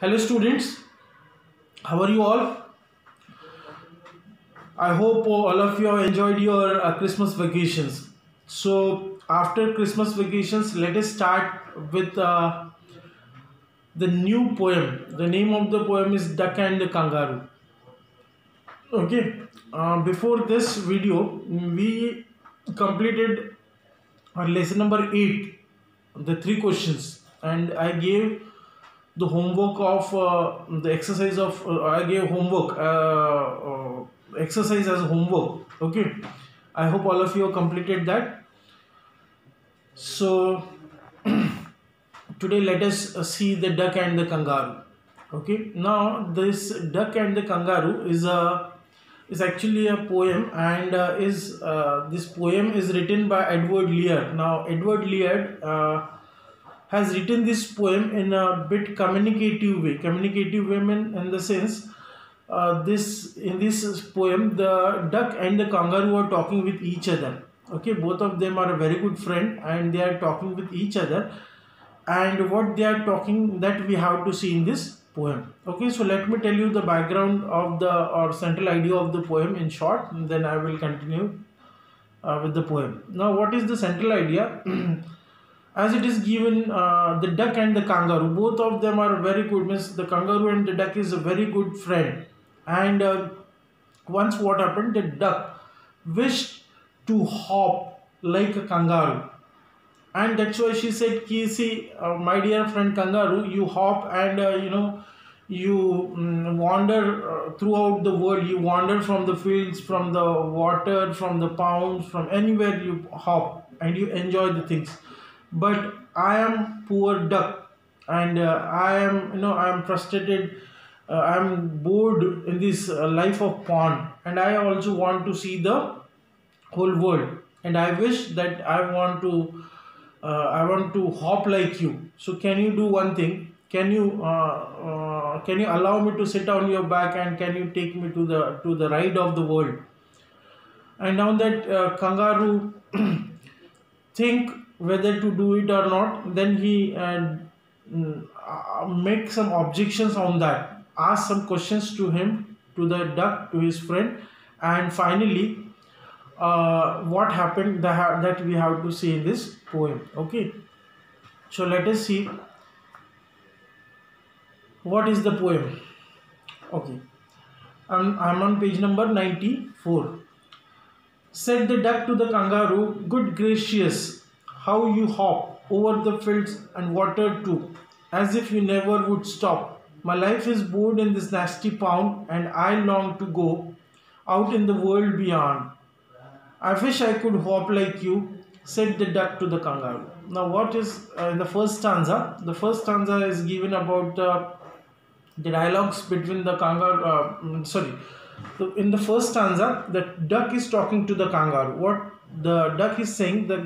Hello students, how are you all? I hope all of you have enjoyed your Christmas vacations. So after Christmas vacations, let us start with the new poem. The name of the poem is Duck and the Kangaroo. Okay, before this video, we completed our lesson number 8, the three questions, and I gave the homework of the exercise of I gave homework exercise as homework. Okay, I hope all of you have completed that. So today let us see the duck and the kangaroo. Okay, now this duck and the kangaroo is actually a poem, and is this poem is written by Edward Lear. Now Edward Lear has written this poem in a bit communicative way. Communicative way in the sense, this in this poem, the duck and the kangaroo are talking with each other. Okay, both of them are a very good friend, and they are talking with each other. And what they are talking, that we have to see in this poem. Okay, so let me tell you the background of the or central idea of the poem in short, and then I will continue with the poem. Now, what is the central idea? As it is given, the duck and the kangaroo, both of them are very good. Means the kangaroo and the duck is a very good friend. And once what happened, the duck wished to hop like a kangaroo, and that's why she said, "Ki see, my dear friend kangaroo, you hop and you wander throughout the world. You wander from the fields, from the water, from the ponds, from anywhere you hop, and you enjoy the things. But I am poor duck, and I am frustrated. I am bored in this life of pond, and I also want to see the whole world, and I wish that I want to hop like you. So can you do one thing? Can you allow me to sit on your back, and can you take me to the ride of the world?" And now that kangaroo think whether to do it or not, then he make some objections on that, ask some questions to him, to the duck, to his friend, and finally what happened, that we have to see in this poem. Okay, so let us see what is the poem. Okay, I'm on page number 94. Said the duck to the kangaroo, "Good gracious, how you hop over the fields and water too, as if you never would stop. My life is bored in this nasty pond, and I long to go out in the world beyond. I wish I could hop like you," said the duck to the kangaroo. Now, what is in the first stanza? The first stanza is given about the dialogues between the kangaroo. Sorry, in the first stanza, the duck is talking to the kangaroo. What the duck is saying? The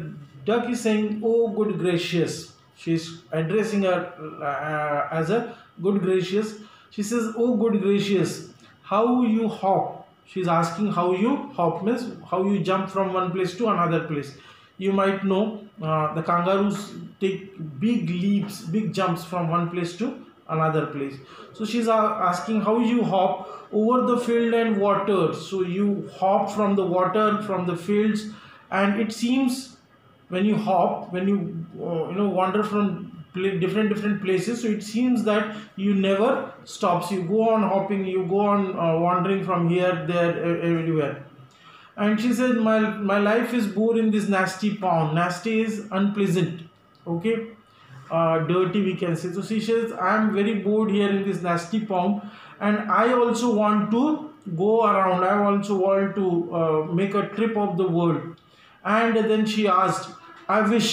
duck is saying, "Oh, good gracious." She's addressing her as a good gracious. She says, "Oh, good gracious, how you hop." She's asking how you hop, means how you jump from one place to another place. You might know the kangaroos take big leaps, big jumps from one place to another place. So she's asking how you hop over the field and water. So you hop from the water, from the fields, and it seems when you hop, when you wander from different places, so it seems that you never stops. You go on hopping, you go on wandering from here, there, everywhere. And she said, my life is bored in this nasty pond. Nasty is unpleasant. Okay, dirty, we can say. So she says, "I am very bored here in this nasty pond, and I also want to go around. I also want to make a trip of the world." And then she asked, "I wish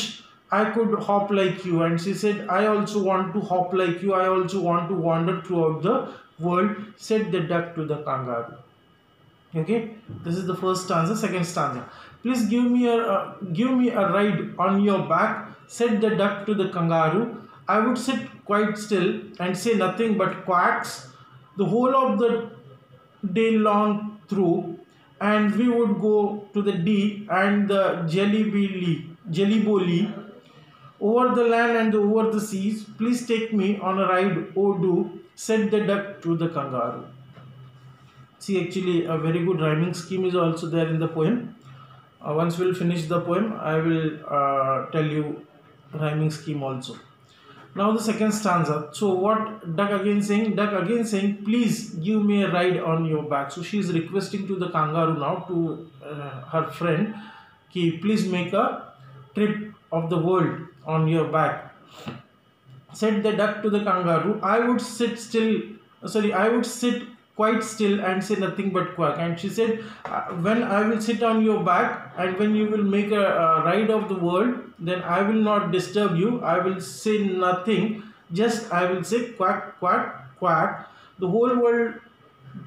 I could hop like you." And she said, "I also want to hop like you. I also want to wander throughout the world," said the duck to the kangaroo. Okay, this is the first stanza. Second stanza: "Please give me a ride on your back," said the duck to the kangaroo. "I would sit quite still and say nothing but quacks the whole of the day long through, and we would go to the D and the Jelly Belly Over the land and over the seas, please take me on a ride, oh do, said the duck to the kangaroo. See, actually, a very good rhyming scheme is also there in the poem. Once we'll finish the poem, I will tell you rhyming scheme also. Now the second stanza. So what duck again saying? Duck again saying, please give me a ride on your back. So she is requesting to the kangaroo now, to her friend, ki please make a trip of the world on your back. Said the duck to the kangaroo, I would sit quite still and say nothing but quack. And she said, when I will sit on your back and when you will make a ride of the world, then I will not disturb you. I will say nothing, just I will say quack, quack, quack. The whole world,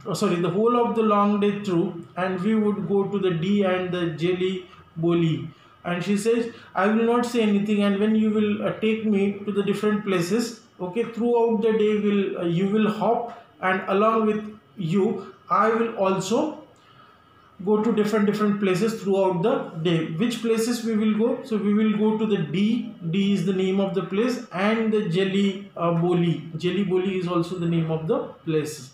the whole of the long day through, and we would go to the D and the jelly boli. And she says, I will not say anything, and when you will take me to the different places, okay, throughout the day you will hop, and along with you I will also go to different places throughout the day. Which places we will go? So we will go to the D is the name of the place, and the jelly boli is also the name of the place.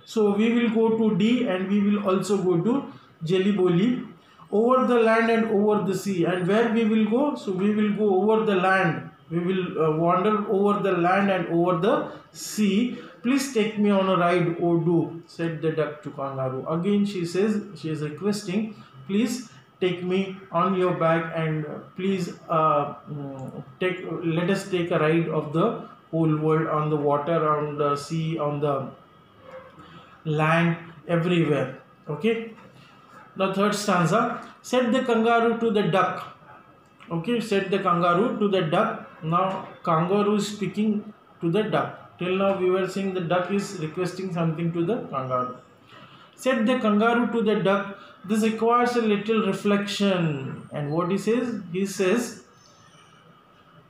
So we will go to D and we will also go to jelly boli. Over the land and over the sea. And where we will go? So we will go over the land. We will wander over the land and over the sea. Please take me on a ride, oh do, said the duck to kangaroo. Again she says, she is requesting, please take me on your back and please let us take a ride of the whole world, on the water, on the sea, on the land, everywhere. Okay. Now third stanza. Said the kangaroo to the duck. Okay, said the kangaroo to the duck. Now kangaroo is speaking to the duck. Till now we were saying the duck is requesting something to the kangaroo. Said the kangaroo to the duck, this requires a little reflection. And what he says? He says,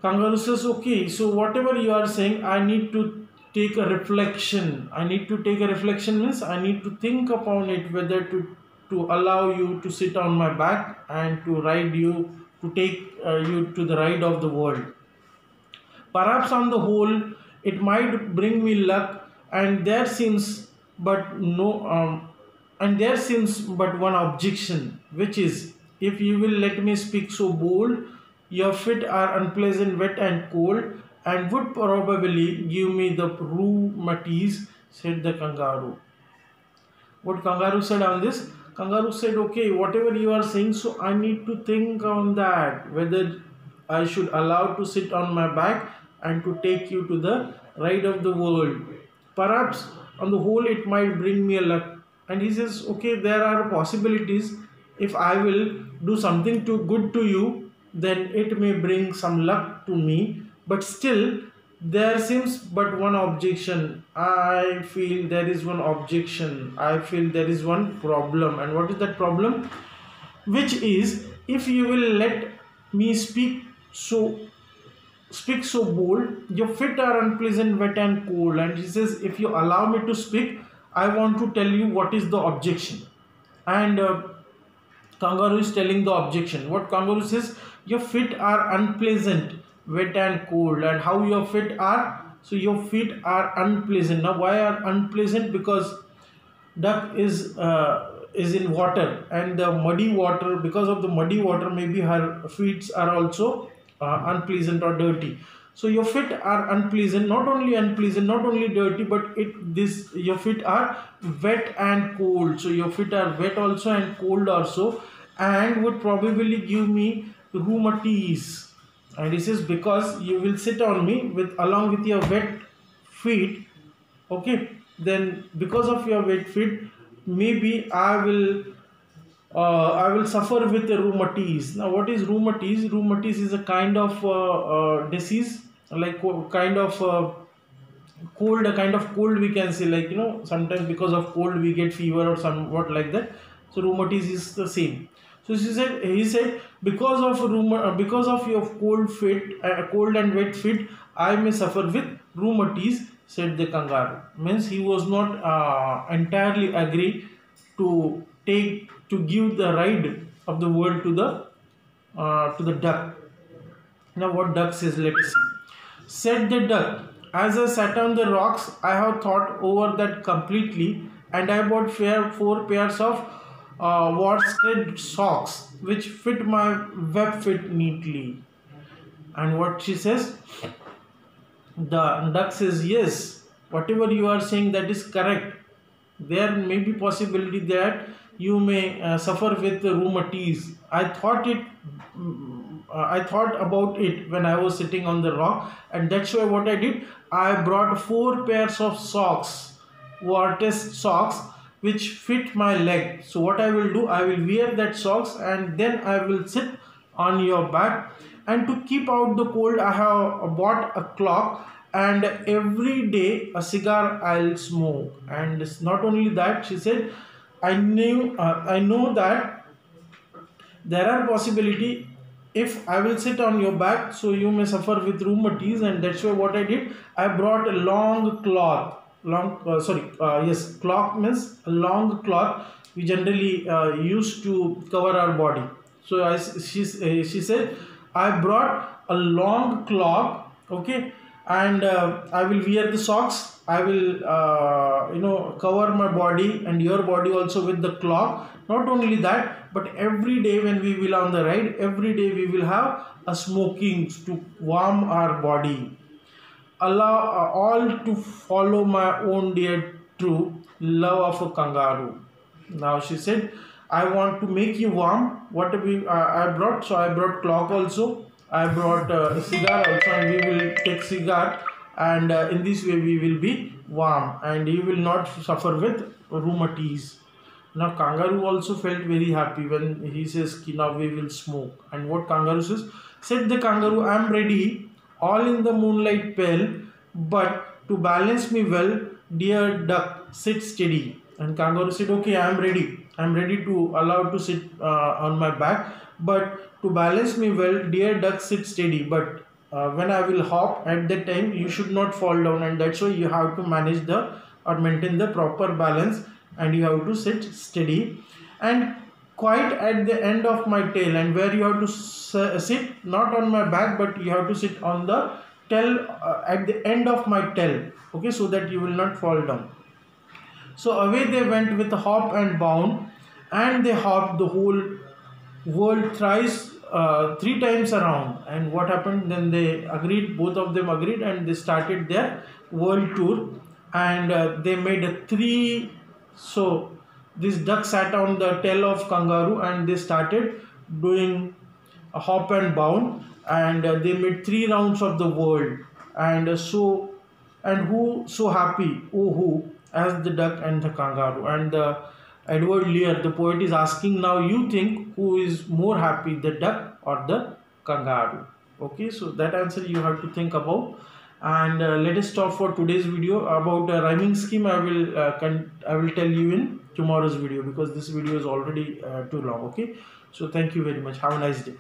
kangaroo says, okay, so whatever you are saying, I need to take a reflection. I need to take a reflection means I need to think upon it, whether to allow you to sit on my back and to ride you, to take you to the ride of the world. Perhaps on the whole, it might bring me luck, and there seems but one objection, which is, if you will let me speak so bold, your feet are unpleasant, wet and cold, and would probably give me the rheumatiz, said the kangaroo. What kangaroo said on this? Kangaroo said, okay, whatever you are saying, so I need to think on that, whether I should allow to sit on my back and to take you to the ride of the world. Perhaps on the whole it might bring me a luck. And he says, okay, there are possibilities. If I will do something good to you, then it may bring some luck to me. But still, there seems but one objection. I feel there is one objection. I feel there is one problem. And what is that problem? Which is, if you will let me speak so bold, your feet are unpleasant, wet and cold. And he says, if you allow me to speak, I want to tell you what is the objection. And kangaroo is telling the objection. What kangaroo says? Your feet are unpleasant, wet and cold. And how your feet are? So your feet are unpleasant. Now why are unpleasant? Because duck is in water, and the muddy water, because of the muddy water, maybe her feet are also unpleasant or dirty. So your feet are unpleasant, not only dirty, but your feet are wet and cold. So your feet are wet also and cold also, and would probably give me rheumatiz. And he says, because you will sit on me along with your wet feet, okay, then because of your wet feet, maybe I will suffer with the rheumatiz. Now what is rheumatiz? Rheumatiz is a kind of disease, like kind of cold, we can say, like, sometimes because of cold we get fever or somewhat like that. So rheumatiz is the same. So he said, because of your cold and wet feet, I may suffer with rheumatiz, said the kangaroo. Means he was not entirely agree to give the ride of the world to the duck. Now what duck says, let us see. Said the duck, as I sat on the rocks, I have thought over that completely, and I bought 4 pairs of worsted socks, which fit my web fit neatly. And what she says, the duck says, yes, whatever you are saying, that is correct. There may be possibility that you may suffer with rheumatiz. I thought about it when I was sitting on the rock, and that's why what I did, I brought 4 pairs of socks, vortex socks, which fit my leg. So what I will do, I will wear that socks and then I will sit on your back. And to keep out the cold, I have bought a clock, and every day a cigar I'll smoke. And it's not only that, she said, I know that there are possibility if I will sit on your back, so you may suffer with rheumatiz, and that's why what I did, I brought a long cloth. Cloth means a long cloth we generally use to cover our body. So she said, I brought a long cloth, okay, and I will wear the socks. I will cover my body and your body also with the cloth. Not only that, but every day when we will on the ride, every day we will have a smoking to warm our body. Allow all to follow my own dear true love of a kangaroo. Now she said, I want to make you warm. What I brought, so I brought clock also. I brought a cigar also, and we will take cigar, and in this way we will be warm, and you will not suffer with rheumatiz. Now kangaroo also felt very happy when he says, now we will smoke. And what kangaroo says? Said the kangaroo, I am ready, all in the moonlight pale, but to balance me well, dear duck, sit steady. And kangaroo said, okay, I am ready. I am ready to allow to sit on my back, but to balance me well, dear duck, sit steady. But when I will hop at that time, you should not fall down, and that's why you have to manage or maintain the proper balance, and you have to sit steady. And quite at the end of my tail, and where you have to sit not on my back, but you have to sit on the tail, at the end of my tail, okay, so that you will not fall down. So away they went with a hop and bound, and they hopped the whole world 3 times around. And what happened then, they agreed, both of them agreed, and they started their world tour, and they made a 3. So this duck sat on the tail of kangaroo, and they started doing a hop and bound, and they made 3 rounds of the world. And who so happy, oh who, as the duck and the kangaroo. And Edward Lear, the poet, is asking, now you think who is more happy, the duck or the kangaroo? Okay, so that answer you have to think about. And let us stop for today's video. About a rhyming scheme, I will tell you in tomorrow's video, because this video is already too long. Okay, so thank you very much. Have a nice day.